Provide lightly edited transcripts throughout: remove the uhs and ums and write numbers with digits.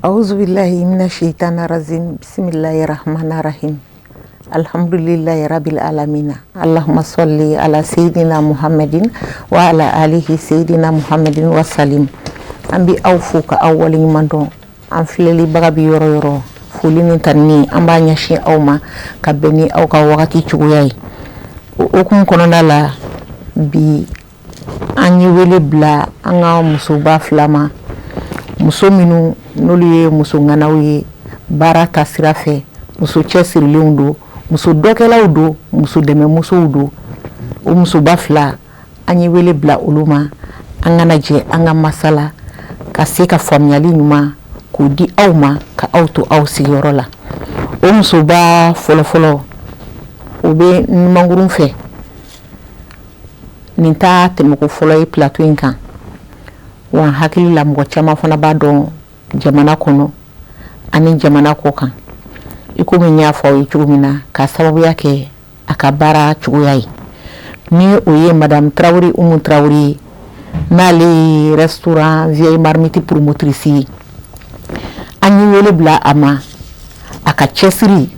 Auzubillahi minasyaitanir rajim. Bismillahirrahmanirrahim. Alhamdulillahi rabbil alamin. Allahumma sholli ala sayyidina Muhammadin wa ala alihi sayyidina Muhammadin wa salim. Ambi awfu ka awwalin mando an fileli bagabi yoro fulini tanni amba nyashi awma ka beni aw ka wakati chuguyai o kun kononda la bi anyi wele bla anga musuba flama muso minu nolu ye muso nganaw ye bara tasira fe muso cesirilenw do muso dokelaw do muso deme muso do o muso bafla anyi wele bla uluma angana je anga masala ka se ka famiyali nyuma ko di awma ka auto aw sigoro la o muso ba folo o be mangurun fe ninta temoko folo e plateau kan wa hakili la mɔgɔ caman fana b'a dɔn jamana kɔnɔ ani jamana kɔ kan iko min y'a fɔ ye cogo min na ka sababuya kɛ a ka baara cogoya ye ni o ye madame Traoré Umu Traoré n'ale restaurant vieille marmite promotrice ye an ye wele bila a ma a ka cɛsiri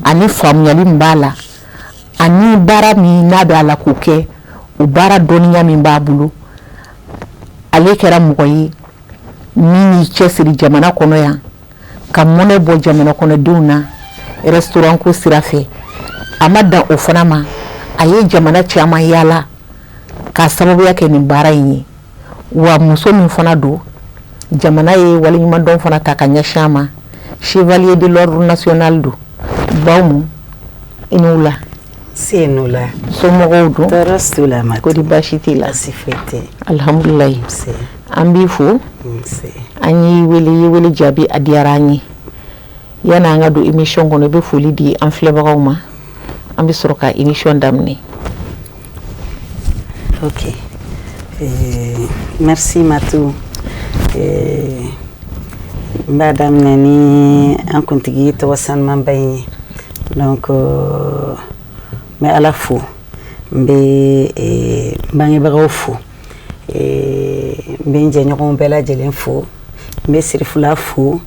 ani faamuyali min b'a la ani baara min n'a bɛ a la k'o kɛ o baara dɔnniya min b'a bolo ale kɛra mɔgɔ ye min y'i cɛsiri jamana kɔnɔ yan ka mɔnɛ bɔ jamana kɔnɔdenw na restaurant ko sira fɛ a ma dan o fana ma a ye jamana caman yaala ka sababuya kɛ nin baara in ye wa muso min fana don jamana ye waleɲumandɔn fana ta ka ɲɛsin a ma chevalier de l'ordre national don baw mu i n'u la se n'u la somɔgɔw don tɔɔrɔ t'u la ma kodi baasi t'i la baasi foyi tɛ alhamdulilayi an b'i fo an y'i wele jaabi a diyara an ye yani an ka don émission kɔnɔ i bɛ foli di an filɛbagaw ma an bɛ sɔrɔ ka émission daminɛ. Ok, merci Matou. N b'a daminɛ ni an kuntigi tɔgɔ sanumanba in ye donc n bɛ Ala fo n bɛ bangebagaw fo n bɛ n jɛɲɔgɔnw bɛɛ lajɛlen fo n bɛ Sirifula fo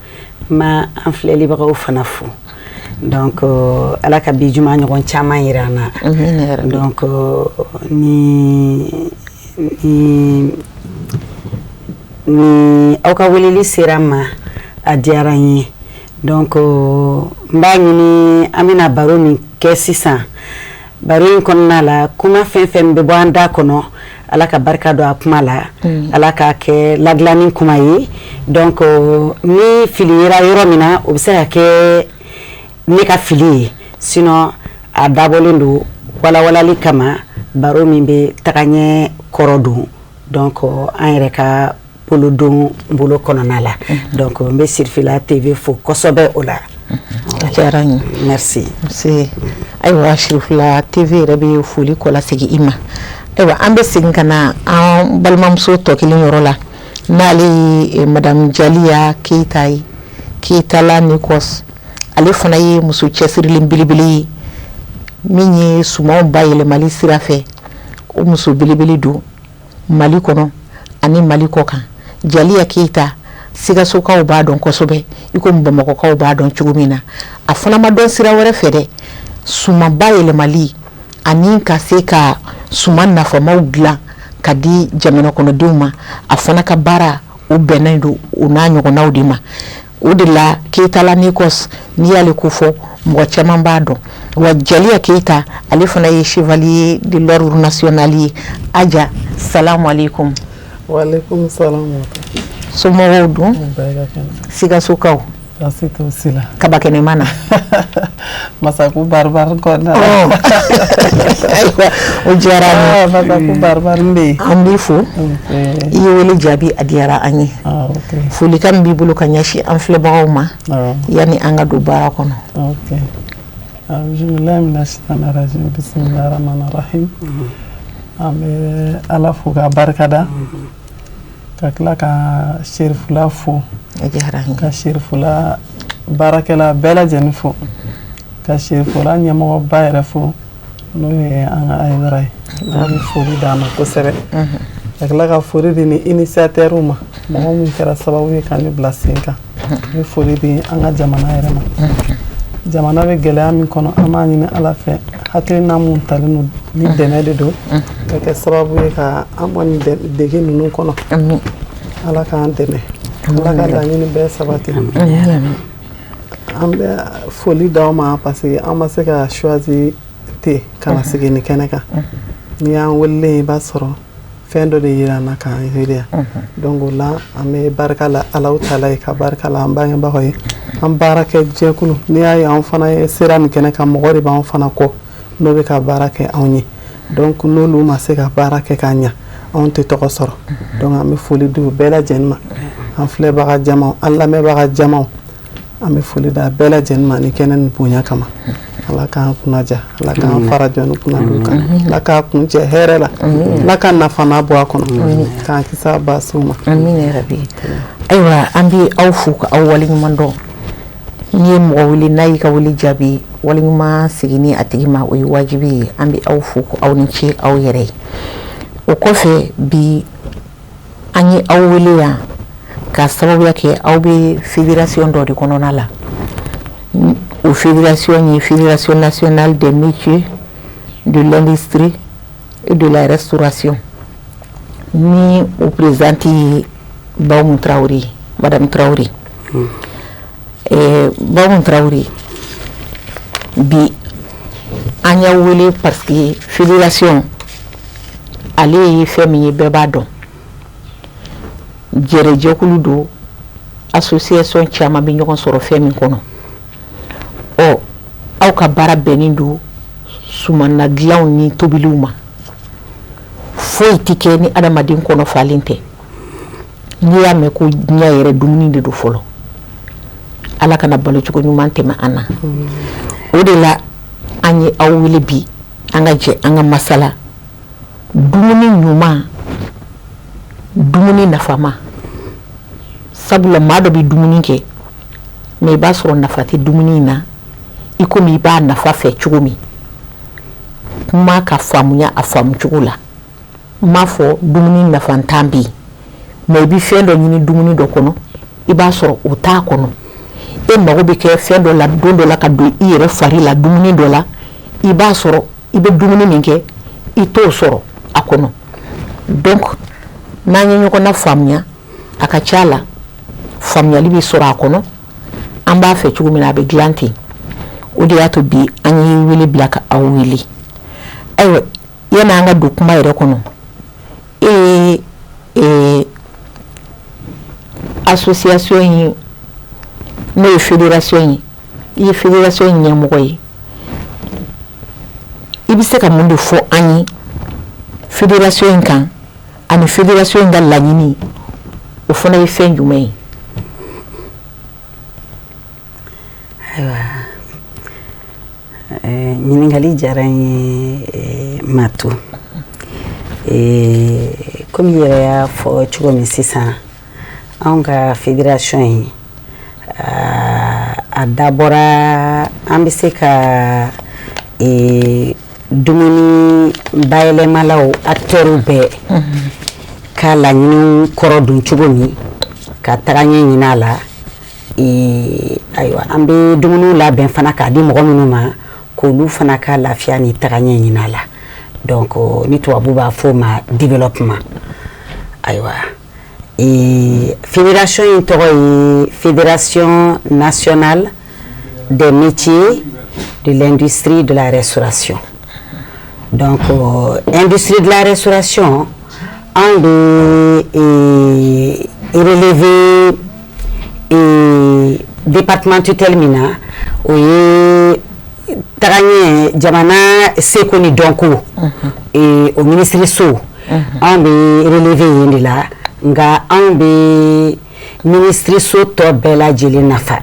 n b'a an filɛlibagaw fana fo donc Ala ka bi juma ɲɔgɔn caman yira an na donc ni aw ka weleli sera n ma a diyara n ye donc n b'a ɲini an bɛna baro min kɛ sisan baro in kɔnɔna la kuma fɛn fɛn bɛ bɔ an da kɔnɔ Ala ka barika don a kuma la Ala ka kɛ ladilanni kuma ye donc ni fili yera yɔrɔ min na o bɛ se ka kɛ ne ka fili ye sinon a dabɔlen don walawalali kama baro min bɛ taga ɲɛ kɔrɔ don donc an yɛrɛ ka bolodon bolo kɔnɔna la donc n bɛ Sirifula TV fo kosɛbɛ o la. diyara n ye merci. ayiwa Sirifula TV yɛrɛ bɛ foli kɔlasegin i ma ayiwa an bɛ segin ka na an balimamuso tɔ kelen yɔrɔ la n'ale ye madame Jaliya Keyita ye Keyitala Nikos ale fana ye muso cɛsirilen belebele ye min ye sumanw bayɛlɛmali sira fɛ o muso belebele don Mali kɔnɔ ani Mali kɔ kan Jaliya Keyita Sigasokaw b'a dɔn kosɛbɛ i komi Bamakɔkaw b'a dɔn cogo min na a fana ma dɔn sira wɛrɛ fɛ dɛ suman bayɛlɛmali ani ka se ka suman nafamaw dilan ka di jamana kɔnɔdenw ma a fana ka baara o bɛnnen don o n'a ɲɔgɔnnaw de ma o de la Keyitala Nikos n'i y'ale ko fɔ mɔgɔ caman b'a dɔn wa Jaliya Keyita ale fana ye chevalier de l'ordre national ye Aja salamu alaikum. Wa alaikum salam. Somɔgɔw don Sigasokaw Asi to sila kabakɛnɛ mana Masaku barbar kɔnɔna ayiwa o diyara n ye Masaku barbar bɛ yen an b'i fo i ye wele jaabi a diyara an ye folikan min b'i bolo ka ɲɛsin an filɛbagaw ma yanni an ka don baara kɔnɔ. ok bisimila mina shaitanir rajim bismillahir rahmanir rahim an bɛ Ala fo ka barikada ka tila ka Sirifula fo ka Sirifula baarakɛla bɛɛ lajɛlen fo ka Sirifula ɲɛmɔgɔba yɛrɛ fo n'o ye an ka Ayidara ye an bɛ foli d'a ma kosɛbɛ ka tila ka foli di ni initiateurs ma mɔgɔ min kɛra sababu ye ka ne bila sen kan Ni foli bi an ka jamana yɛrɛ ma. Jamana bɛ gɛlɛya min kɔnɔ an b'a ɲini Ala fɛ hakilina mun talen don ni dɛmɛ de don ka kɛ sababu ye ka an bɔ ni dege ninnu kɔnɔ. Ala k'an dɛmɛ. Ala ka laɲini bɛɛ sabati. An bɛ foli d'aw ma parce que an ma se ka choisir te kana sigi ni kɛnɛ kan. Ni y'an wele i b'a sɔrɔ fɛn dɔ de yira an na k'an heriya. Donc o la an bɛ barika la Alahu Taala ye ka barika la an bangebagaw ye. An baara kɛ jɛkulu n'i y'a ye an fana ye sera nin kɛnɛ kan mɔgɔ de b'an fana kɔ n'o bɛ ka baara kɛ anw ye. Donc n'olu ma se ka baara kɛ ka ɲa anw tɛ tɔgɔ sɔrɔ. Donc an bɛ foli di u bɛɛ lajɛlen ma. An filɛbaga jamaw an lamɛnbaga jamaw an bɛ foli da bɛɛ lajɛlen ma ni kɛnɛ nin bonya kama. Ala k'an kunnaja Ala k'an fara jɔn kunna d'u kan Ala k'a kun cɛ hɛrɛ la Ala ka nafa n'a bɔ a kɔnɔ k'an kisi a baasiw ma. Amin ya rabi. Ayiwa an bɛ aw fo ka aw waleɲuman dɔn. N'i ye mɔgɔ wele n'a y'i ka wele jaabi waleɲuman segin a tigi ma o ye wajibi ye. An bɛ aw fo aw ni ce aw yɛrɛ ye. O kɔfɛ bi an ye aw wele yan ka sababuya kɛ aw bɛ fédération dɔ de kɔnɔna la. O fédération ye Fédération nationale des métiers de l'industrie et de la restauration. Ni o présidente ye Bawumu Traoré, Madame Traoré. Bawumu Traoré bi an y'a wele parce que fédération ale ye fɛn min ye bɛɛ b'a dɔn. Jɛrɛjɛkulu don association caman bɛ ɲɔgɔn sɔrɔ fɛn min kɔnɔ. Aw ka baara bɛnnen don sumanna dilanw ni tobiliw ma. Foyi tɛ kɛ ni adamaden kɔnɔ falen tɛ. N'i y'a mɛn ko diɲɛ yɛrɛ dumuni de don fɔlɔ. Ala kana balo cogo ɲuman tɛmɛ an na. O de la an ye aw wele bi an ka jɛ an ka masala dumuni ɲuman dumuni nafama. Sabula maa dɔ bɛ dumuni kɛ mais i b'a sɔrɔ nafa tɛ dumuni in na i komi i b'a nafa fɛ cogo min. Kuma ka faamuya a faamu cogo la. M'a fɔ dumuni nafantan bɛ yen mais i bɛ fɛn dɔ ɲini dumuni dɔ kɔnɔ i b'a sɔrɔ o t'a kɔnɔ. E mago bɛ kɛ fɛn dɔ la don dɔ la ka don i yɛrɛ fari la dumuni dɔ la i b'a sɔrɔ i bɛ dumuni min kɛ i t'o sɔrɔ a kɔnɔ. Donc n'an ye ɲɔgɔn na faamuya a ka ca la faamuyali bɛ sɔrɔ a kɔnɔ. An b'a fɛ cogo min na a bɛ dilan ten. O de y'a to bi an ye wele bila ka aw wele. Ayiwa yani an ka don kuma yɛrɛ kɔnɔ association in n'o ye fédération ye i ye fédération in ɲɛmɔgɔ ye i bɛ se ka mun de fɔ an ye fédération in kan ani fédération in ka laɲini o fana ye fɛn jumɛn ye. ɲininkali diyara n ye Matu. Komi i yɛrɛ y'a fɔ cogo min sisan anw ka fédération in a dabɔra an bɛ se ka dumuni bayɛlɛmalaw acteurs bɛɛ ka laɲiniw kɔrɔ dun cogo min ka taga ɲɛ ɲini a la. Ayiwa an bɛ dumuniw labɛn fana k'a di mɔgɔ minnu ma k'olu fana ka lafiya ni taga ɲɛ ɲini a la. Donc ni tubabu b'a fɔ o ma développement. Ayiwa fédération in tɔgɔ ye Fédération nationale des métiers de l'industrie de la restauration. Donc industrie de la restauration an bɛ relevé département tutelle min na o ye tagaɲɛ jamana seko ni dɔnko o ministre so an bɛ relevé yen de la nka an bɛ ministre so tɔ bɛɛ lajɛlen nafa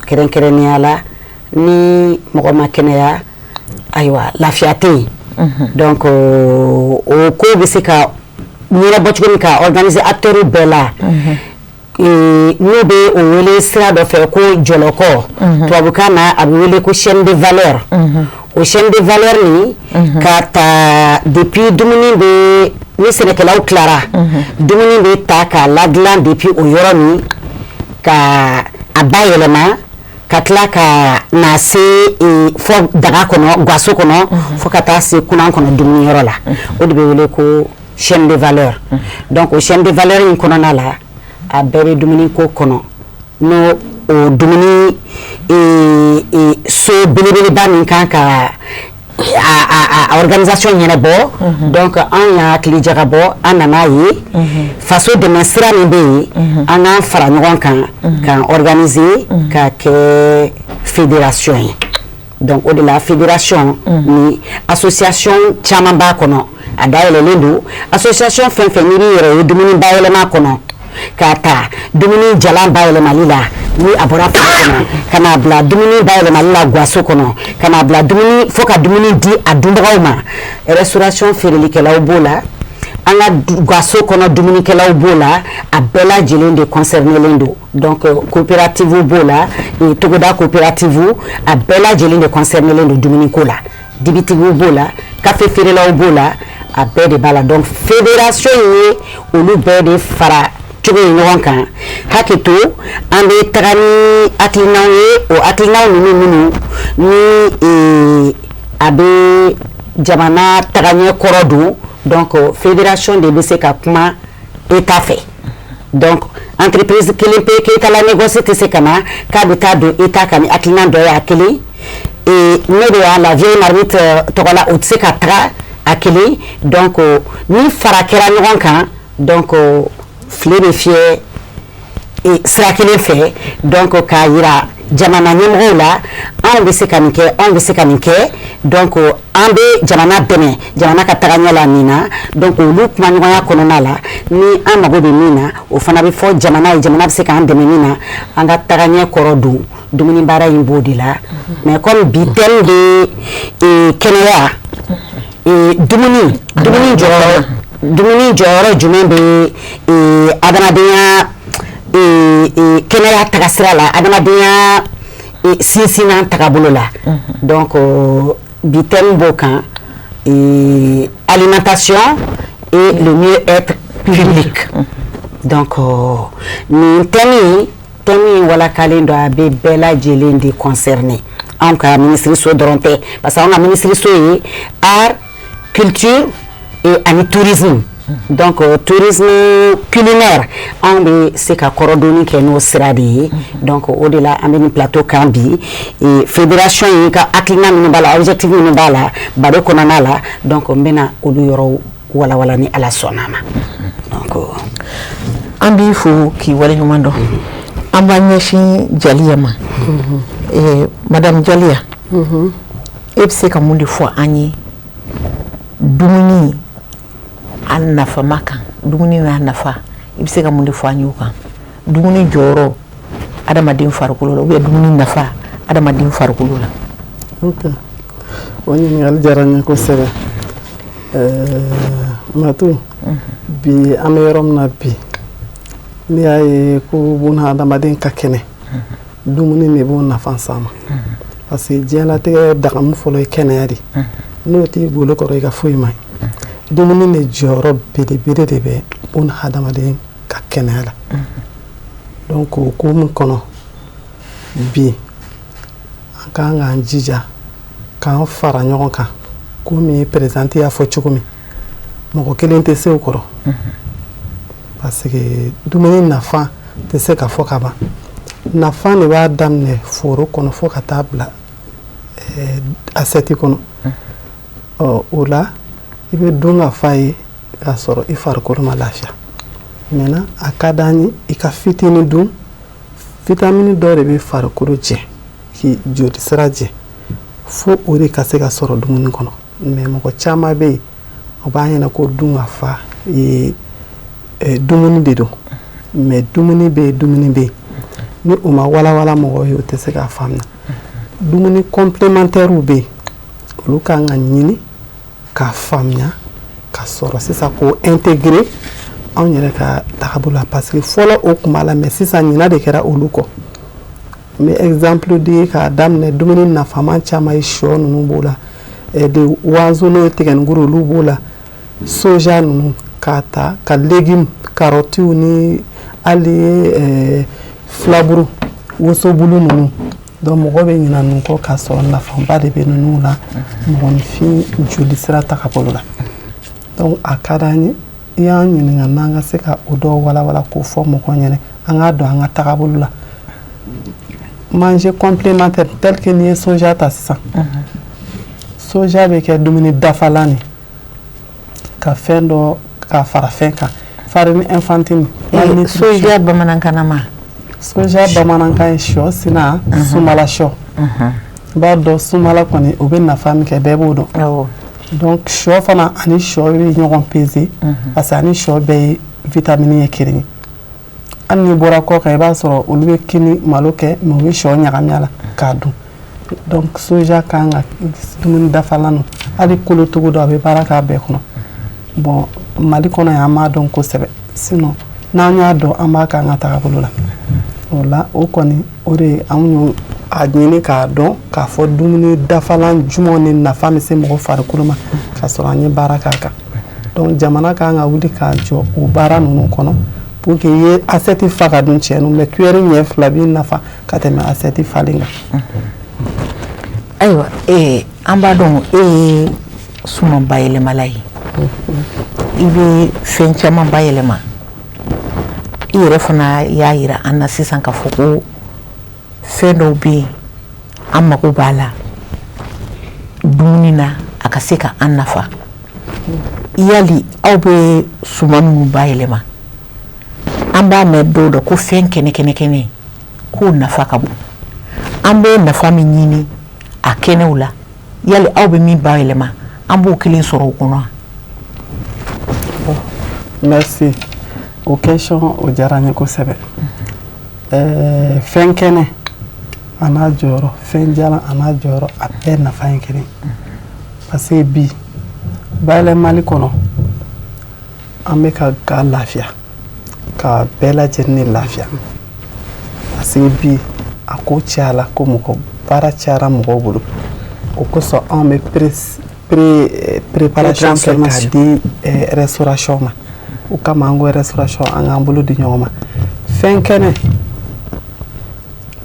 kɛrɛnkɛrɛnnenya la ni mɔgɔ ma kɛnɛya ayiwa lafiya tɛ yen. Donc o ko bɛ se ka ɲɛnabɔ cogo min ka organiser acteurs bɛɛ la. N'o bɛ o wele sira dɔ fɛ ko jɔlɔkɔ tubabukan na a bɛ wele ko chaîne de valeur. O chaîne de valeur ni ka ta depuis dumuni bɛ ni sɛnɛkɛlaw tilara dumuni bɛ ta k'a ladilan depuis o yɔrɔ min ka a bayɛlɛma ka tila ka na se fo daga kɔnɔ gaso kɔnɔ fo ka taa se kunan kɔnɔ dumuniyɔrɔ la o de bɛ wele ko chaîne de valeur donc o chaîne de valeur in kɔnɔna la a bɛɛ bɛ dumuni ko kɔnɔ n'o o dumuni so belebeleba min kan ka a organisation ɲɛnabɔ donc an y'a hakili jagabɔ an nana ye faso dɛmɛ sira min bɛ yen an k'an fara ɲɔgɔn kan k'an organiser ka kɛ fédération ye donc o de la fédération ni association caman b'a kɔnɔ a dayɛlɛlen don association fɛn fɛn n'i b'i yɛrɛ ye dumuni bayɛlɛma kɔnɔ k'a ta dumuni jalan bayɛlɛmali la ni a bɔra foro kɔnɔ ka n'a bila dumuni bayɛlɛmali la gaso kɔnɔ ka n'a bila dumuni fo ka dumuni di a dunbagaw ma restauration feerelikɛlaw b'o la an ka gaso kɔnɔ dumunikɛlaw b'o la a bɛɛ lajɛlen de concernelen don donc coopérative b'o la togoda coopérative a bɛɛ lajɛlen de concernelen don dumuniko la dibitigiw b'o la café feerelaw b'o la a bɛɛ de b'a la donc fédération ye olu bɛɛ de fara cogo ye ɲɔgɔn kan hakɛ to an bɛ taga ni hakilinaw ye o hakilinaw ninnu ni a bɛ jamana tagaɲɛ kɔrɔ don donc fédération de bɛ se ka kuma état fɛ donc entreprise kelen pe k'e la négocier tɛ se ka na k'a bɛ taa don état kan ni hakilina dɔ ye a kelen ne de y'a la vieille marmite tɔgɔ la o tɛ se ka taga a kelen donc ni fara kɛra ɲɔgɔn kan donc file bɛ fiyɛ sira kelen fɛ donc k'a yira jamana ɲɛmɔgɔw la anw bɛ se ka nin kɛ anw bɛ se ka nin kɛ donc an bɛ jamana dɛmɛ jamana ka tagaɲɛ la nin na donc olu kumaɲɔgɔnya kɔnɔna la ni an mago bɛ min na o fana bɛ fɔ jamana ye jamana bɛ se k'an dɛmɛ min na an ka tagaɲɛ kɔrɔ don dumuni baara in b'o de la mais comme bi thème de kɛnɛya dumuni jɔyɔrɔ jumɛn bɛ adamadenya kɛnɛya tagasira la adamadenya sinsinna tagabolo la donc bi thème b'o kan alimentation et le mieux-être public donc nin thème in walakalen don a bɛ bɛɛ lajɛlen de concerné anw ka ministre so dɔrɔn tɛ parce que anw ka ministre so ye art culture ani tourisme donc tourisme culinaire anw bɛ se ka kɔrɔdonni kɛ n'o sira de ye donc o de la an bɛ nin plateau kan bi fédération yi ka hakilina minnu b'a la objectif minnu b'a la baro kɔnɔna la donc n bɛna olu yɔrɔw walawala ni ala sɔnna ma donc an b'i fo k'i waleɲuman dɔn an b'a ɲɛsin Jaliya ma madame Jaliya e bɛ se ka mun de fɔ an ye dumuni a nafama kan dumuni n'a nafa i bɛ se ka mun de fɔ an ye o kan dumuni jɔyɔrɔ adamaden farikolo la ou bien dumuni nafa adamaden farikolo la. ok o ɲininkali diyara n ye kosɛbɛ Matu bi an bɛ yɔrɔ min na bi n'i y'a ye ko buna adamaden ka kɛnɛ dumuni de b'o nafa s'an ma parce que diɲɛlatigɛ dagamu fɔlɔ ye kɛnɛya de n'o t'i bolo kɔrɔ i ka foyi ma ɲi dumuni de jɔyɔrɔ belebele de bɛ buna adamaden ka kɛnɛya la donc o hukumu kɔnɔ bi an kan k'an jija k'an fara ɲɔgɔn kan komi présidente y'a fɔ cogo min mɔgɔ kelen tɛ se o kɔrɔ parce que dumuni nafa tɛ se ka fɔ ka ban nafa de b'a daminɛ foro kɔnɔ fo ka taa bila assiette kɔnɔ o la i bɛ dun ka fa ye k'a sɔrɔ i farikolo ma lafiya maintenant a ka d'an ye i ka fitinin dun vitamine dɔ de bɛ farikolo jɛ k'i joli sira jɛ fo o de ka se ka sɔrɔ dumuni kɔnɔ mais mɔgɔ caman bɛ yen o b'a ɲɛna ko dun ka fa ye dumuni de don mais dumuni bɛ yen dumuni bɛ yen ni o ma walawala mɔgɔ ye o tɛ se k'a faamuya dumuni complémentaires bɛ yen olu kan ka ɲini k'a faamuya ka sɔrɔ sisan k'o intégrer anw yɛrɛ ka taabolo la parce que fɔlɔ o tun b'a la mais sisan ɲina de kɛra olu kɔ n bɛ exemple di k'a daminɛ dumuni nafaman caman ye sɔ ninnu b'o la de wanzo n'o ye tigɛnikuru olu b'o la soja ninnu k'a ta ka légume karɔtiw ni hali filaburu wosobulu ninnu donc mɔgɔ bɛ ɲina ninnu kɔ k'a sɔrɔ nafaba de bɛ ninnu la mɔgɔninfin joli sira tagabolo la donc a ka d'an ye i y'an ɲininka n'an ka se ka o dɔw walawala k'o fɔ mɔgɔw ɲɛna an k'a dɔn an ka tagabolo la manger complémentaire tel que n'i ye soja ta sisan soja bɛ kɛ dumuni dafalan de ka fɛn dɔ ka fara fɛn kan farine infantile soja bamanankan ma soja bamanankan ye sɔ sina sumala sɔ i b'a dɔn sumala kɔni o bɛ nafa min kɛ bɛɛ b'o dɔn donc sɔ fana ani sɔ bɛ ɲɔgɔn peser parce que ani sɔ bɛɛ ye vitamine ye kelen ye hali n'i bɔra kɔ kan i b'a sɔrɔ olu bɛ kini malo kɛ mais u bɛ sɔ ɲagami a la k'a dun donc soja kan ka dumuni dafalan don hali kolotogo dɔ a bɛ baara k'a bɛɛ kɔnɔ bon mali kɔnɔ yan an b'a dɔn kosɛbɛ sinon n'an y'a dɔn an b'a k'an ka tagabolo la o la o kɔni o de anw y'o a ɲini k'a dɔn k'a fɔ dumuni dafalan jumɛnw ni nafa bɛ se mɔgɔ farikolo ma k'a sɔrɔ an ye baara k'a kan donc jamana kan ka wuli k'a jɔ o baara ninnu kɔnɔ pour que i ye assiette fa ka dun cɛ ninnu mais cuillère ɲɛ fila b'i nafa ka tɛmɛ assiette falen kan. ayiwa an b'a dɔn e ye suman bayɛlɛmala ye i bɛ fɛn caman bayɛlɛma i yɛrɛ fana y'a yira an na sisan k'a fɔ ko fɛn dɔw bɛ yen an mago b'a la dumuni na a ka se ka an nafa yali aw bɛ suman minnu bayɛlɛma an b'a mɛn dɔw da ko fɛn kɛnɛ k'o nafa ka bon an bɛ nafa min ɲini a kɛnɛw la yali aw bɛ min bayɛlɛma an b'o kelen sɔrɔ o kɔnɔ. Merci. O question o diyara n ye kosɛbɛ. Fɛn kɛnɛ a n'a jɔyɔrɔ fɛn jalan a n'a jɔyɔrɔ a bɛɛ nafa ye kelen parce que bi bayɛlɛmali kɔnɔ an bɛ ka ga lafiya ka bɛɛ lajɛlen ni lafiya parce que bi a ko cayala ko mɔgɔ baara cayara mɔgɔw bolo o kosɔn anw bɛ préparation kɛ k'a di restauration ma o kama an ko restauration an k'an bolo di ɲɔgɔn ma fɛn kɛnɛ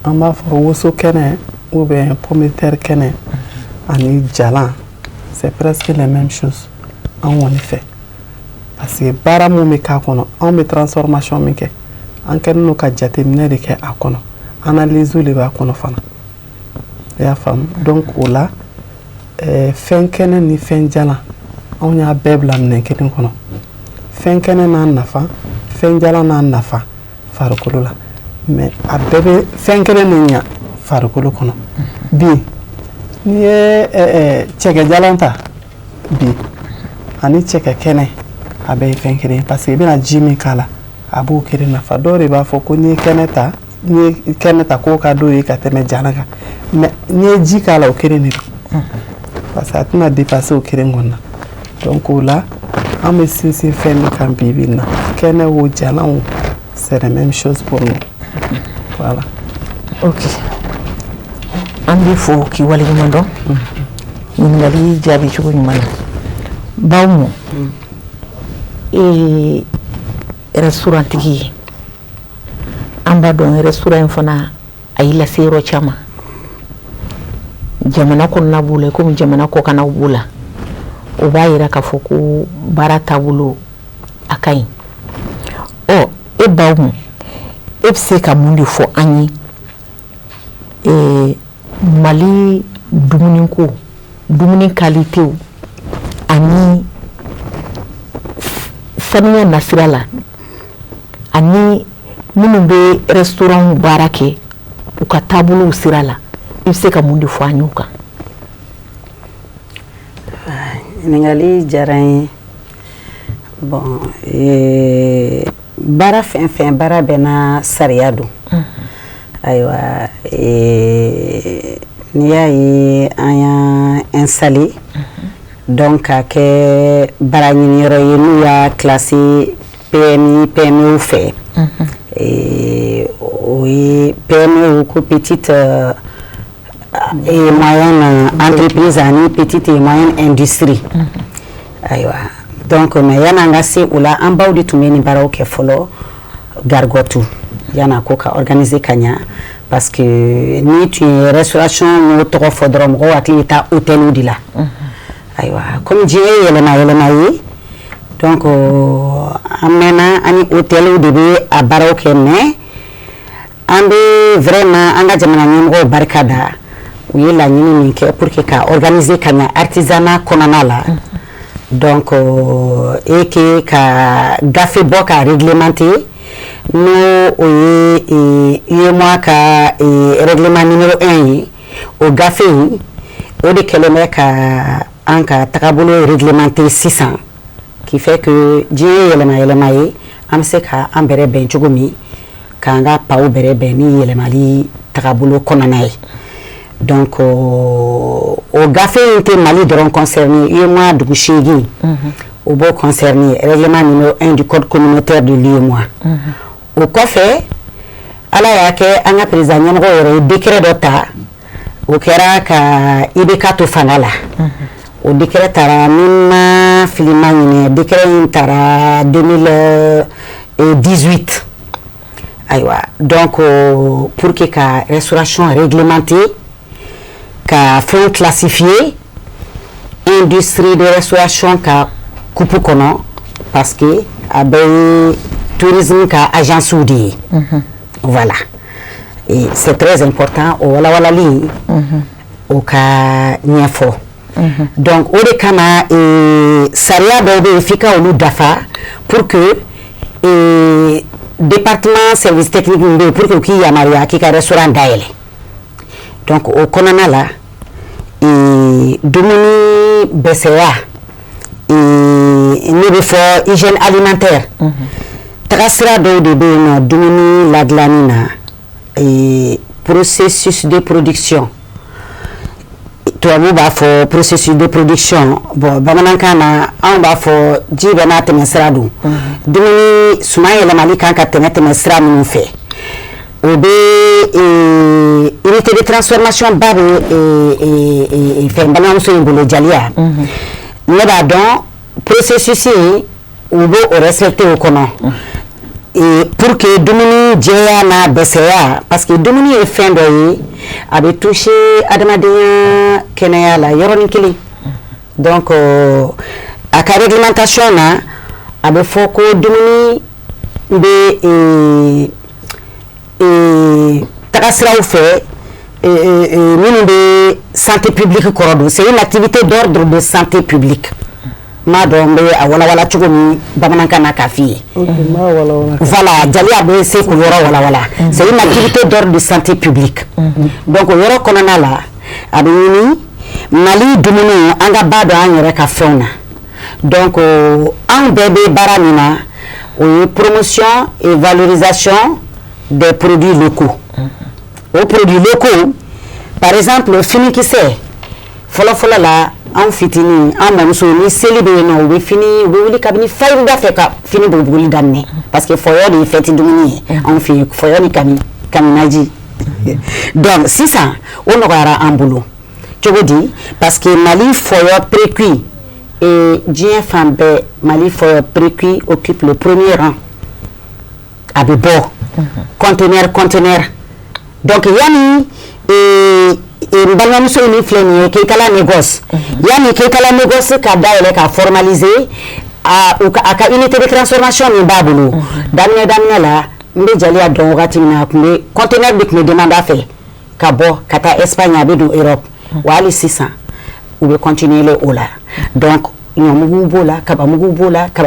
an b'a fɔ woso kɛnɛ ou bien pomme de terre kɛnɛ ani jalan c'est presque les mêmes choses an kɔni fɛ parce que baara mun bɛ k'a kɔnɔ anw bɛ transformation min kɛ an kɛlen don ka jateminɛ de kɛ a kɔnɔ analyse de b'a kɔnɔ fana i y'a faamu donc o la fɛn kɛnɛ ni fɛn jalan anw y'a bɛɛ bila minɛn kelen kɔnɔ fɛn kɛnɛ n'a nafa fɛn jalan n'a nafa farikolo la mais a bɛɛ bɛ fɛn kɛnɛ ni ɲa farikolo kɔnɔ bi n'i ye cɛkɛ jalan ta bi ani cɛkɛ kɛnɛ a bɛɛ ye fɛn kelen parce que i bɛna ji min k'a la a b'o kelen nafa dɔw de b'a fɔ ko n'i ye kɛnɛ ta k'o ka d'o ye ka tɛmɛ jalan kan mais n'i ye ji k'a la o kelen de don parce que a tɛna dépasser o kelen kɔnɔ na donc o la an bɛ sinsin fɛn min kan bi bi in na kɛnɛ o jalan o c'est la même chose pour nous voilà. ok an b'i fo k'i waleɲuman dɔn ɲininkali jaabi cogo ɲuman na baw mɔ restaurantigi ye an b'a dɔn restaurant in fana a y'i lase yɔrɔ caman jamana kɔnɔna b'o la komi jamana kɔkannaw b'o la o b'a yira k'a fɔ ko baara taabolo a ka ɲi e baw mɔ e bɛ se ka mun de fɔ an ye mali dumuniko dumuni kalitew ani sanuya nasira la ani minnu bɛ restaurant baara kɛ u ka taabolow sira la i bɛ se ka mun de fɔ an y'o kan. ɲininkali diyara n ye bon baara fɛn fɛn baara bɛɛ n'a sariya don ayiwa n'i y'a ye an y'an installé donc k'a kɛ baara ɲiniyɔrɔ ye n'u y'a classé PME fɛ o ye PME ko petite et moyenne entreprise ani petite et moyenne industrie ayiwa donc mais yan'an ka se o la an baw de tun bɛ nin baaraw kɛ fɔlɔ gargotu yana ko ka organiser kanya parce que ni tu restauration no to fo drom ko akita hôtel di la aywa comme je yelema yi donc amena ani hôtel de be a baroke mais ambe vraiment anga jamana nyimgo barkada yela nyini ke pour que ka organiser kanya artisanat konana la donc et que ka gafe boka réglementé no et moi ka règlement numéro 1 au gafe au de keleme ka anka takabolo réglementé 600 qui fait que Dieu yelema yi amse ka ambere ben chugumi kanga pau bere ben ni yelemali takabolo konanaye donc au gafe était Mali de concerné et moi de Gouchegi au beau concerné règlement numéro 1 du code communautaire de l'UEMOA au café ala yake anga président ngo décret d'ota au kera ka ibeka to fanala au décret tara minna filimani décret tara 2018 aywa donc pour que ka restauration réglementée ka fonds classifié industrie de restauration ka coupe kono parce que abe tourisme ka agence soudi voilà et c'est très important au wala li au ka nyafo donc au de kana saria do fika au dafa pour que département service technique pour que ki yamaria ki ka restaurant daele donc au konana la dumuni BCA ne fort hygiène alimentaire tracera do de no dumuni la glanina et processus de production to ba fo processus de production bon bamankana on ba fo jibe na temesra du dumuni sumaye la malika ka temesra mu fait obe unité de transformation babe et fait balance sur le jalia ne ba donc processus obo respecter au comment et pour que domini jeya na BCA parce que domini est fin de avait touché adamadia kenaya la yoroni kili donc à la réglementation na avait faut que domini de tracera au fait de santé publique corridor c'est une activité d'ordre de santé publique madame a wala chugomi bamankana kafi voilà jalia be c'est ko wala c'est une activité d'ordre de santé publique donc yoro konana la abini mali dumuni anga bado anyere ka fona donc en bébé baramina promotion et valorisation des produits locaux aux produits locaux par exemple fini qui c'est fola la en fitini en même so ni célébrer no we fini we wuli kabini fayru da feka fini bo buguli danne parce que foyo de fête dumuni en fi foyo ni kaminaji donc si ça on aura un boulot tu veux dire parce que Mali foyo précuit et Dien Fambe Mali foyo précuit occupe le premier rang Abebo conteneur donc yani balmamuso ni fleni ke kala négoce yani ke kala négoce ka daele ka formaliser a unité de transformation ni babulu damina la mbe jali a don wakati na kumbe conteneur de me demande à faire ka bo kata Espagne abedu Europe wali 600 ou be continuer le ola donc nyamugu bola kaba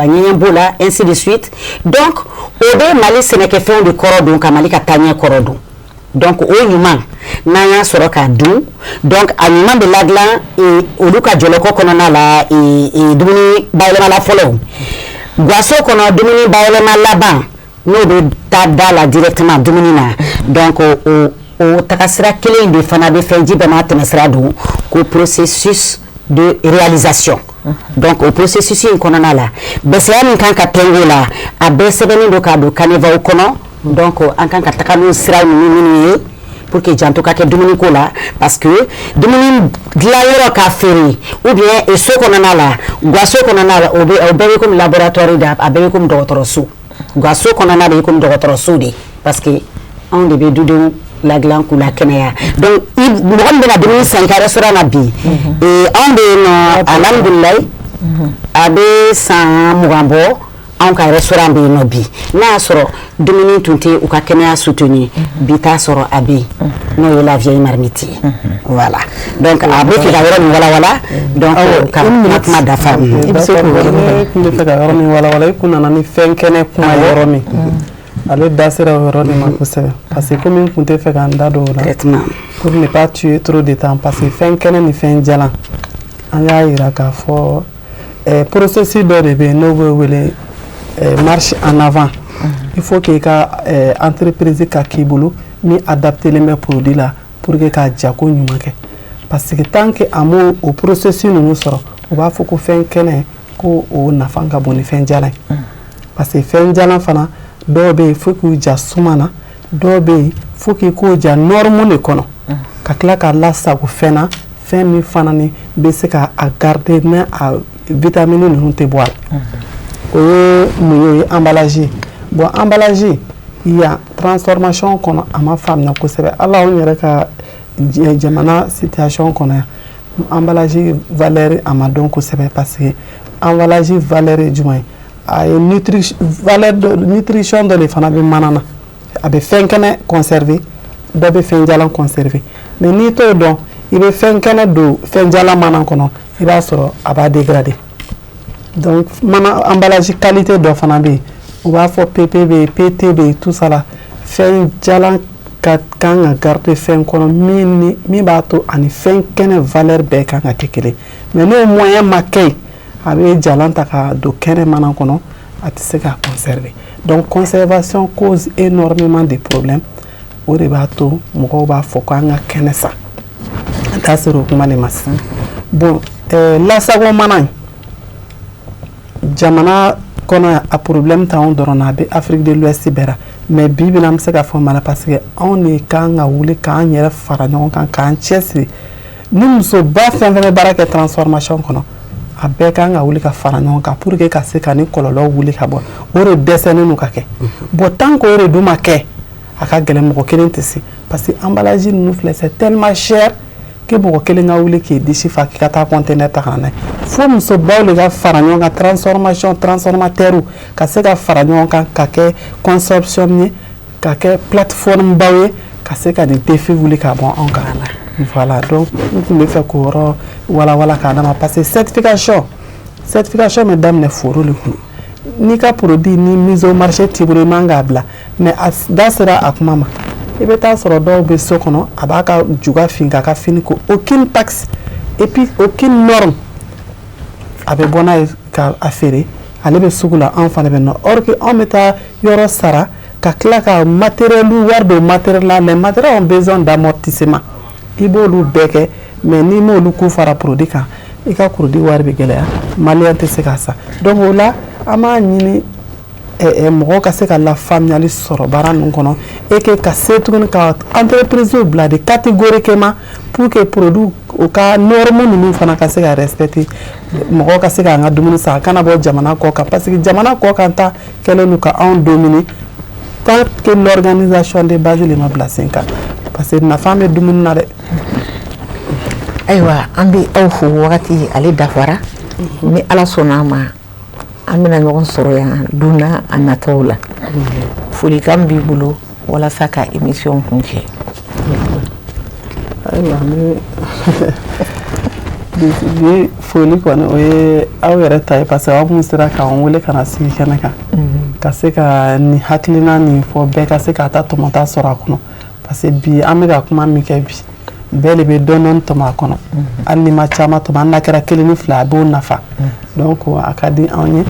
nyenya bola ainsi de suite donc obe Mali ce n'est que fait de corridor ka Mali ka tanya corridor donc au humain naya soroka du donc aliment de laglan et oluka joloko konona la et dumuni bailema la follow guaso kono dumuni bailema laban no de tada la directement dumuni na donc o takasira kele de fana be fenji be ma temesra du ko processus de réalisation donc au processus konona la besa min kan ka tengo la abese beni do ka do kaneva o kono donc en tant qu'attaquant sera miniminé pour que janto ka ke dumuni ko la parce que dumuni glaero ka feri ou bien et ce qu'on a là guaso qu'on a là au comme laboratoire da abe comme docteur sou guaso qu'on a là comme docteur sou parce que on de bɛ dudenw ladilan k'u la kɛnɛya donc mɔgɔ min bɛna dumuni san i ka restaurant na bi anw bɛ yen nɔ alhamdulilayi a bɛ san 20 bɔ anw ka restaurant bɛ yen nɔ bi n'a y'a sɔrɔ dumuni tun tɛ u ka kɛnɛya soutenir bi t'a sɔrɔ a bɛ yen n'o ye la vieille marmite ye voilà donc a bɛ fɛ ka yɔrɔ min walawala donc ka kuma dafa i bɛ se k'o yɔrɔ min kun bɛ fɛ ka yɔrɔ min walawala i kun nana ni fɛn kɛnɛ kuma yɔrɔ min ale da sera o yɔrɔ de ma kosɛbɛ parce que komi n kun tɛ fɛ k'an da don o la pour ne pas tuer trop de temps parce que fɛn kɛnɛ ni fɛn jalan an y'a yira k'a fɔ processus dɔ de bɛ yen n'o bɛ wele marche en avant il faut que ka entreprise ka k'i bolo min adaptelen bɛ produit la pour que ka jako ɲuman kɛ parce que tant que a m'o o processus ninnu sɔrɔ u b'a fɔ ko fɛn kɛnɛ ko o nafa ka bon ni fɛn jalan ye parce que fɛn jalan fana dɔw bɛ yen fo k'u ja suma na dɔw bɛ yen fo k'i k'o ja norme de kɔnɔ ka tila k'a lasago fɛn na fɛn min fana ni bɛ se ka a garder mais a vitamine ninnu tɛ bɔ a la o ye mun ye emballage bon emballage il y a transformation kɔnɔ a ma faamuya kosɛbɛ ala anw yɛrɛ ka jamana situation kɔnɔ yan emballage valeur a ma dɔn kosɛbɛ parce que emballage valeur ye jumɛn ye a ye nutrition dɔ de fana bɛ mana na a bɛ fɛn kɛnɛ conserver dɔ bɛ fɛn jalan conserver mais n'i t'o dɔn i bɛ fɛn kɛnɛ don fɛn jalan mana kɔnɔ i b'a sɔrɔ a b'a dégrader donc mana emballage qualité dɔ fana bɛ yen u b'a fɔ PP bɛ yen PT bɛ yen tout ça la fɛn jalan ka kan ka garder fɛn kɔnɔ min b'a to ani fɛn kɛnɛ valeur bɛɛ kan ka kɛ kelen mais n'o moyen ma kɛ yen a bɛ jalan ta ka don kɛnɛ mana kɔnɔ a tɛ se ka conserver donc conservation cause énormément de problèmes o de b'a to mɔgɔw b'a fɔ ko an ka kɛnɛ san an t'a sera o kuma de ma sisan bon lasago mana jamana kɔnɔ a problème t'anw dɔrɔn na a bɛ Afrique de l'Ouest bɛɛ la mais bi bi in na an bɛ se ka fɔ Mali parce que anw de kan ka wuli k'an yɛrɛ fara ɲɔgɔn kan k'an cɛsiri ni musoba fɛn fɛn bɛ baara kɛ transformation kɔnɔ a bɛɛ kan ka wuli ka fara ɲɔgɔn kan pour que ka se ka ni kɔlɔlɔ wuli ka bɔ o de dɛsɛlen don ka kɛ bon tant que o de dun ma kɛ a ka gɛlɛn mɔgɔ kelen tɛ se parce que emballage ninnu filɛ c'est tellement cher que mɔgɔ kelen ka wuli k'i disi fa k'i ka taa conteneur ta ka na n'a ye fo musobaw de ka fara ɲɔgɔn kan transformation transformateurs ka se ka fara ɲɔgɔn kan ka kɛ consortium ye ka kɛ plateforme baw ye ka se ka nin défi wuli ka bɔ anw kan voilà donc n tun bɛ fɛ k'o yɔrɔ walawala k'a d'a ma parce que certification bɛ daminɛ foro de kun n'i ka produit ni mise au marché t'i bolo i man k'a bila mais a da sera a kuma ma i bɛ taa sɔrɔ dɔw bɛ so kɔnɔ a b'a ka juga fin k'a ka fini ko aucune taxe et puis aucune norme a bɛ bɔ n'a ye k'a feere ale bɛ sugu la anw fana bɛ nɔ or que anw bɛ taa yɔrɔ sara ka tila ka matériel wari don matériel la les matériels ont besoin d'amortissement i b'olu bɛɛ kɛ mais n'i m'olu k'u fara produit kan i ka produit wari bɛ gɛlɛya maliyɛn tɛ se k'a san donc o la an b'a ɲini mɔgɔw ka se ka lafaamuyali sɔrɔ baara ninnu kɔnɔ et que ka se tuguni ka entreprise bila de catégoriquement pour que produit o ka norme ninnu fana ka se ka respecter mɔgɔw ka se k'an ka dumuni san a kana bɔ jamana kɔ kan parce que jamana kɔ kan ta kɛlen don ka anw dominer tant que l'organisation de base de ma bila sen kan parce que nafa bɛ dumuni na dɛ. ayiwa an bɛ aw fo wagati ale dafara ni ala sɔnna a ma an bɛna ɲɔgɔn sɔrɔ yan don n'a nataw la folikan b'i bolo walasa ka émission kun cɛ. ayiwa bi foli kɔni o ye aw yɛrɛ ta ye parce que aw mun sera k'an wele ka na sigi kɛnɛ kan ka se ka nin hakilina nin fɔ bɛɛ ka se ka taa tɔmɔta sɔrɔ a kɔnɔ parce que bi an bɛ ka kuma min kɛ bi bɛɛ de bɛ dɔɔnin tɔmɔ a kɔnɔ hali ni ma caman tɔmɔ hali n'a kɛra 1 ni 2 a b'o nafa donc a ka di anw ye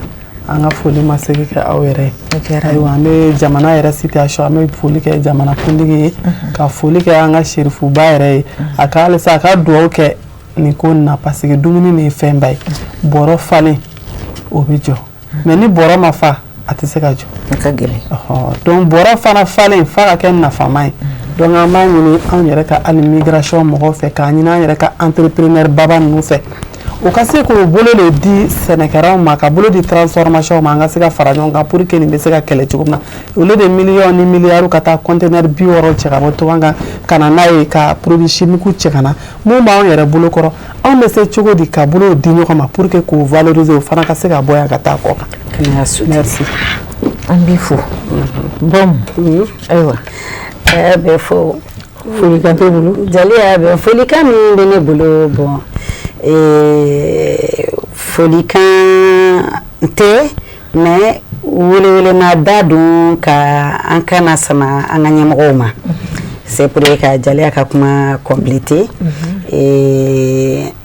an ka foli ma segi kɛ aw yɛrɛ ye ayiwa an bɛ jamana yɛrɛ situation an bɛ foli kɛ jamana kuntigi ye ka foli kɛ an ka serifuba yɛrɛ ye a ka halisa a ka dugawu kɛ nin ko nin na parce que dumuni nin ye fɛnba ye bɔrɔ falen o bɛ jɔ mais ni bɔrɔ ma fa a tɛ se ka jɔ a ka gɛlɛn donc bɔrɔ fana falen fa ka kɛ nafama ye donc an b'a ɲini anw yɛrɛ ka hali migration mɔgɔw fɛ k'a ɲini an yɛrɛ ka entrepreneur baba ninnu fɛ o ka se k'o bolo de di sɛnɛkɛlaw ma ka bolo di transformation ma an ka se ka fara ɲɔgɔn kan pour que nin bɛ se ka kɛlɛ cogo min na au lieu de millions ni milliards ka taa conteneur 60 cɛ ka bɔ tɔn kan ka na n'a ye ka produit chimique cɛ ka na mun b'anw yɛrɛ bolo kɔrɔ anw bɛ se cogo di ka bolo di ɲɔgɔn ma pour que k'o valoriser o fana ka se ka bɔ yan ka taa kɔ kan. Merci. An b'i fo. Bon. Ayiwa. Bɛ fo. Folikan tɛ bolo. Jaliya bɛ folikan min bɛ ne bolo bon folikan tɛ mais wele-welema da don ka an kana sama an ka ɲɛmɔgɔw ma c'est pour ka Jaliya ka kuma compléter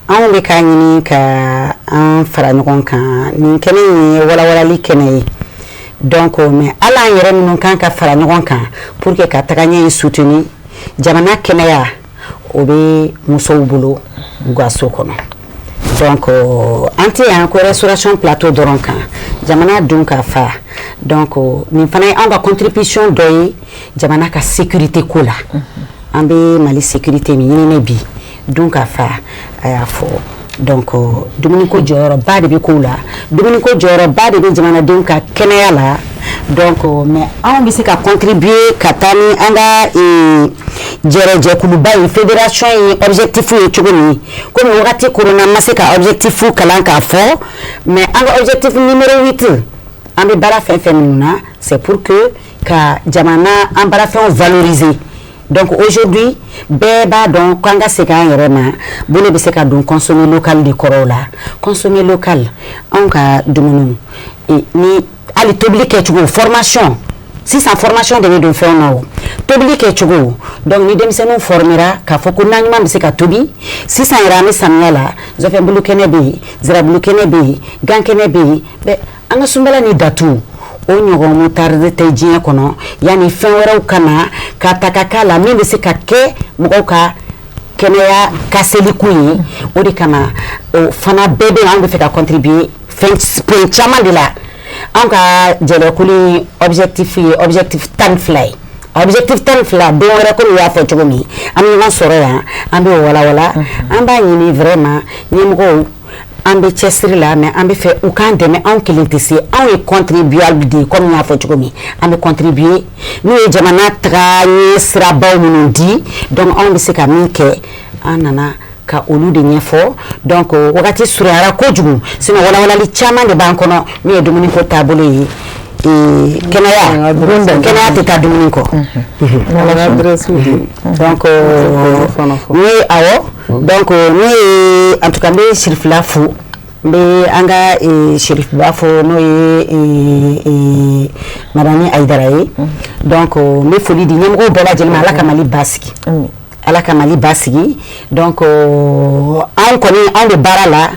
anw bɛ k'a ɲini ka an fara ɲɔgɔn kan nin kɛnɛ in ye walawalali kɛnɛ ye donc mais ala an yɛrɛ minnu kan ka fara ɲɔgɔn kan pour que ka tagaɲɛ in soutenir jamana kɛnɛya o bɛ musow bolo u ka so kɔnɔ donc an tɛ yan ko restauration plateau dɔrɔn kan jamana dun ka fa donc nin fana ye an ka contribution dɔ ye jamana ka sécurité ko la an bɛ Mali sécurité min ɲinini bi dun ka fa a y'a fɔ donc dumuniko jɔyɔrɔba de bɛ kow la dumuniko jɔyɔrɔba de bɛ jamanadenw ka kɛnɛya la donc mais anw bɛ se ka contribuer ka taa ni an ka jɛrɛjɛkuluba ye fédération ye objectif ye cogo min komi wagati corona ma se ka objectif kalan k'a fɔ mais an ka objectif numéro 8 an bɛ baara fɛn fɛn minnu na c'est pour que ka jamana an baarafɛnw valoriser donc aujourd'hui bɛɛ b'a dɔn k'an ka segin an yɛrɛ ma bolo bɛ se ka don consommer local de kɔrɔw la consommer local anw ka dumuniw ni hali tobili kɛcogo formation sisan formation de bɛ don fɛnw na o tobili kɛcogo donc ni denmisɛnninw formera k'a fɔ ko na ɲuman bɛ se ka tobi sisan yɛrɛ an bɛ samiya la zɔfɛnbulu kɛnɛ bɛ yen zirabulu kɛnɛ bɛ yen gan kɛnɛ bɛ yen bɛ an ka sunbala ni datu o ɲɔgɔn mu tarde tɛ diɲɛ kɔnɔ yanni fɛn wɛrɛw ka na ka ta ka k'a la min bɛ se ka kɛ mɔgɔw ka kɛnɛya kaselikun ye o de kama o fana bɛɛ bɛ anw bɛ fɛ ka contribuer fɛn caman de la anw ka jɛlɛkulu objectif ye objectif 12 ye objectif 12 don wɛrɛ komi u y'a fɔ cogo min an bɛ ɲɔgɔn sɔrɔ yan an bɛ walawala an b'a ɲini vraiment ɲɛmɔgɔw an bɛ cɛsiri la mais an bɛ fɛ u k'an dɛmɛ anw kelen tɛ se anw ye contribuable de ye comme n y'a fɔ cogo min an bɛ contribuer n'u ye jamana tagaɲɛ sirabaw minnu di donc anw bɛ se ka min kɛ an nana ka olu de ɲɛfɔ donc wagati surunyara kojugu sinon walawalali caman de b'an kɔnɔ min ye dumuniko taabolo ye kɛnɛya tɛ taa dumuni kɔ donc ni awɔ donc ne ye en tout cas n bɛ Sirifila fo n bɛ an ka Sirifiba fo n'o ye madame Ayidara ye donc n bɛ foli di ɲɛmɔgɔw bɛɛ lajɛlen ma Ala ka Mali basigi Ala ka Mali basigi donc anw kɔni anw de baara la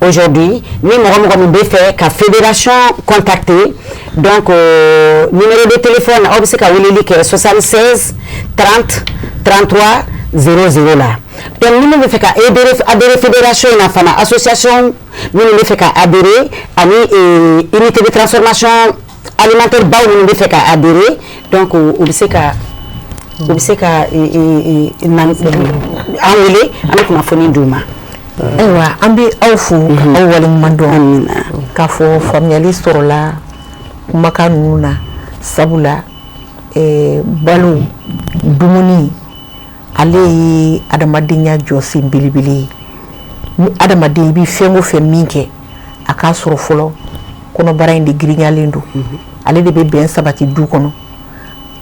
aujourd'hui ni mɔgɔ min bɛ fɛ ka fédération contacter donc numéro de téléphone aw bɛ se ka weleli kɛ 76 30 33 00 la donc ni min bɛ fɛ ka adhérer fédération in na fana association minnu bɛ fɛ ka adhérer ani unité de transformation alimentaire baw minnu bɛ fɛ ka adhérer donc u bɛ se ka an wele an bɛ kunnafoni d'u ma. Ayiwa an bɛ aw fo aw waleɲuman dɔn k'a fɔ faamuyali sɔrɔla kumakan ninnu na sabula balo dumuni ale ye adamadenya jɔsen belebele ye ni adamaden i bɛ fɛn o fɛn min kɛ a k'a sɔrɔ fɔlɔ kɔnɔbara in de girinyalen don ale de bɛ bɛn sabati du kɔnɔ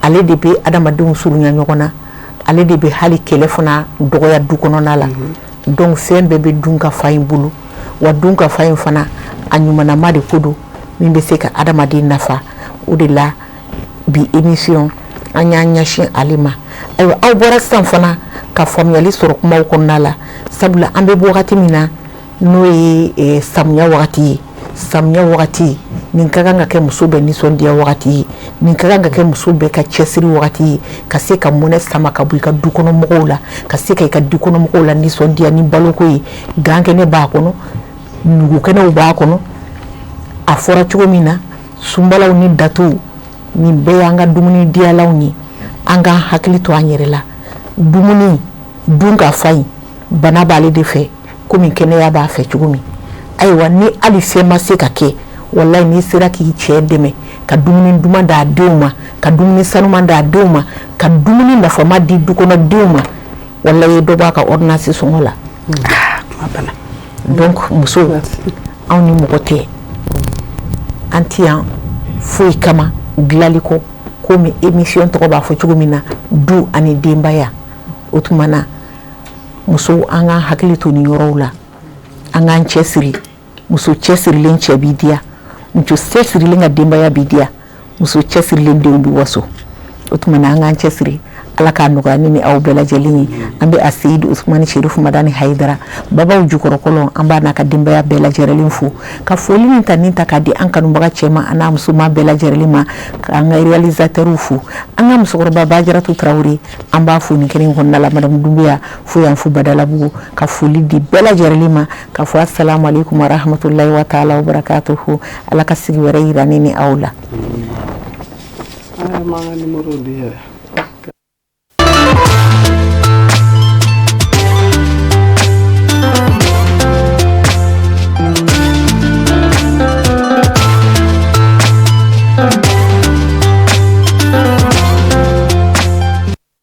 ale de bɛ adamadenw surunya ɲɔgɔn na ale de bɛ hali kɛlɛ fana dɔgɔya du kɔnɔna la donc fɛn bɛɛ bɛ dun ka fa in bolo wa dun ka fa in fana a ɲumanama de ko don min bɛ se ka adamaden nafa o de la bi émission an y'an ɲɛsin ale ma ayiwa aw bɔra sisan fana ka faamuyali sɔrɔ kumaw kɔnɔna la sabula an bɛ bɔ wagati min na n'o ye samiya wagati ye samiya wagati nin ka kan ka kɛ muso bɛɛ nisɔndiya wagati ye nin ka kan ka kɛ muso bɛɛ ka cɛsiri wagati ye ka se ka mɔnɛ sama ka bɔ i ka dukɔnɔmɔgɔw la ka se ka i ka dukɔnɔmɔgɔw la nisɔndiya ni baloko ye gan kɛnɛ b'a kɔnɔ nugu kɛnɛw b'a kɔnɔ a fɔra cogo min na sunbalaw ni datuw nin bɛɛ y'an ka dumuni diyalaw ye an ka hakili to an yɛrɛ la dumuni dun ka fa in bana b'ale de fɛ komi kɛnɛya b'a fɛ cogo min ayiwa ni hali fɛn ma se ka kɛ wallahi ni sera k'i cɛ dɛmɛ ka dumuni duman d'a denw ma ka dumuni sanuman d'a denw ma ka dumuni nafama di dukɔnɔdenw ma wallahi dɔ b'a ka ordonnance sɔngɔ la donc muso anw ni mɔgɔ tɛ an ti yan foyi kama dilanli kɔ komi émission tɔgɔ b'a fɔ cogo min na du ani denbaya o tuma na muso an ka hakili to ni yɔrɔw la an k'an cɛsiri muso cɛsirilen cɛ b'i diya muso cɛsirilen ka denbaya b'i diya muso cɛsirilen denw bi waso o tuma na an k'an cɛsiri ala k'a nɔgɔya ne ni aw bɛɛ lajɛlen ye an bɛ a Seyid Usmani Sherifu Madani Hayidara babaw jukɔrɔkɔlɔn an b'a n'a ka denbaya bɛɛ lajɛlen fo ka foli min ta nin ta k'a di an kanubaga cɛman an n'a musoman bɛɛ lajɛlen ma k'an ka réalisateurs fo an ka musokɔrɔba Bajaratu Tarawele an b'a fo nin kɛnɛ in kɔnɔna la Madame Dunbiya fo yan fo Badalabugu ka foli di bɛɛ lajɛlen ma ka fɔ assalamu alaikum wa rahmatullahi wa ta'ala wa barakatuhu ala ka sigi wɛrɛ yira ne ni aw la. Ay, numéro 10.